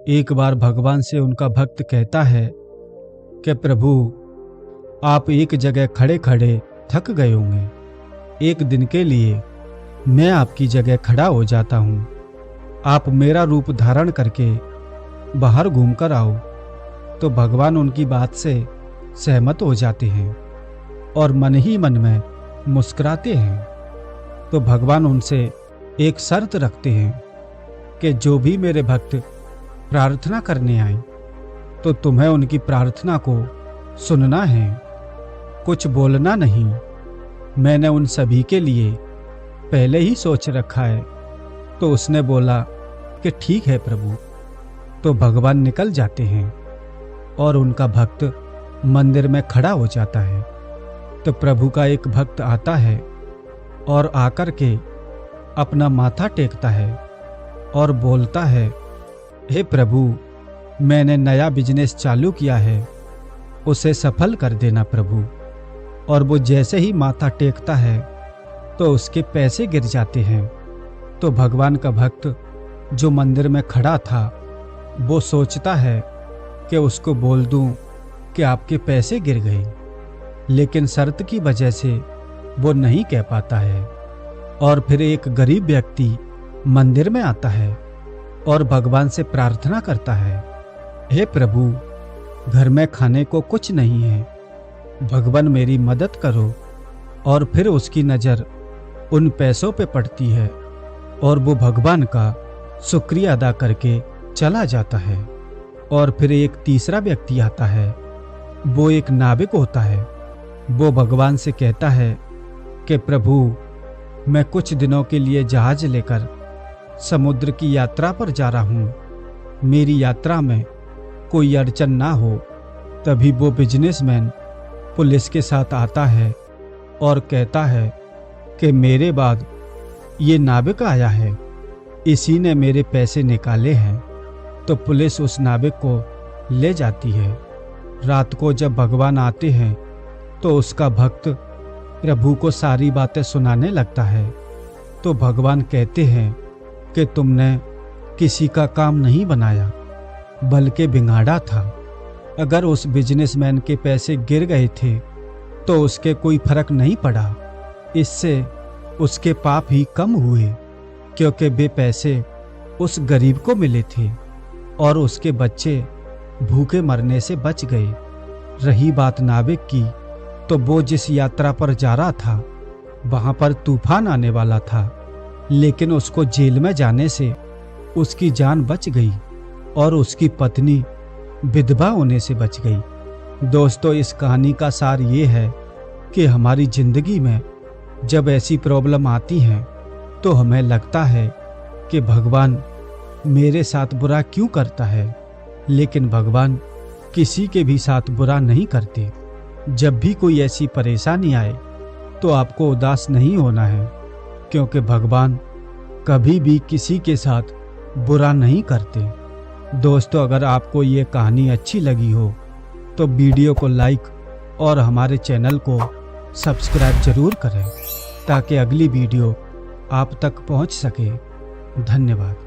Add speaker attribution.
Speaker 1: एक बार भगवान से उनका भक्त कहता है कि प्रभु, आप एक जगह खड़े खड़े थक गए होंगे। एक दिन के लिए मैं आपकी जगह खड़ा हो जाता हूँ। आप मेरा रूप धारण करके बाहर घूमकर आओ। तो भगवान उनकी बात से सहमत हो जाते हैं और मन ही मन में मुस्कुराते हैं। तो भगवान उनसे एक शर्त रखते हैं कि जो भी मेरे भक्त प्रार्थना करने आए तो तुम्हें उनकी प्रार्थना को सुनना है, कुछ बोलना नहीं। मैंने उन सभी के लिए पहले ही सोच रखा है। तो उसने बोला कि ठीक है प्रभु। तो भगवान निकल जाते हैं और उनका भक्त मंदिर में खड़ा हो जाता है। तो प्रभु का एक भक्त आता है और आकर के अपना माथा टेकता है और बोलता है, हे प्रभु, मैंने नया बिजनेस चालू किया है, उसे सफल कर देना प्रभु। और वो जैसे ही माथा टेकता है तो उसके पैसे गिर जाते हैं। तो भगवान का भक्त जो मंदिर में खड़ा था वो सोचता है कि उसको बोल दूं कि आपके पैसे गिर गए, लेकिन शर्त की वजह से वो नहीं कह पाता है। और फिर एक गरीब व्यक्ति मंदिर में आता है और भगवान से प्रार्थना करता है, हे प्रभु, घर में खाने को कुछ नहीं है, भगवान मेरी मदद करो। और फिर उसकी नज़र उन पैसों पे पड़ती है और वो भगवान का शुक्रिया अदा करके चला जाता है। और फिर एक तीसरा व्यक्ति आता है, वो एक नाविक होता है। वो भगवान से कहता है कि प्रभु, मैं कुछ दिनों के लिए जहाज लेकर समुद्र की यात्रा पर जा रहा हूँ, मेरी यात्रा में कोई अड़चन ना हो। तभी वो बिजनेसमैन पुलिस के साथ आता है और कहता है कि मेरे बाद ये नाविक आया है, इसी ने मेरे पैसे निकाले हैं। तो पुलिस उस नाविक को ले जाती है। रात को जब भगवान आते हैं तो उसका भक्त प्रभु को सारी बातें सुनाने लगता है। तो भगवान कहते हैं कि तुमने किसी का काम नहीं बनाया, बल्कि बिगाड़ा था। अगर उस बिजनेसमैन के पैसे गिर गए थे तो उसके कोई फर्क नहीं पड़ा, इससे उसके पाप ही कम हुए, क्योंकि वे पैसे उस गरीब को मिले थे और उसके बच्चे भूखे मरने से बच गए। रही बात नाविक की, तो वो जिस यात्रा पर जा रहा था वहां पर तूफान आने वाला था, लेकिन उसको जेल में जाने से उसकी जान बच गई और उसकी पत्नी विधवा होने से बच गई। दोस्तों, इस कहानी का सार ये है कि हमारी जिंदगी में जब ऐसी प्रॉब्लम आती हैं तो हमें लगता है कि भगवान मेरे साथ बुरा क्यों करता है, लेकिन भगवान किसी के भी साथ बुरा नहीं करते। जब भी कोई ऐसी परेशानी आए तो आपको उदास नहीं होना है, क्योंकि भगवान कभी भी किसी के साथ बुरा नहीं करते। दोस्तों, अगर आपको ये कहानी अच्छी लगी हो तो वीडियो को लाइक और हमारे चैनल को सब्सक्राइब जरूर करें ताकि अगली वीडियो आप तक पहुंच सके। धन्यवाद।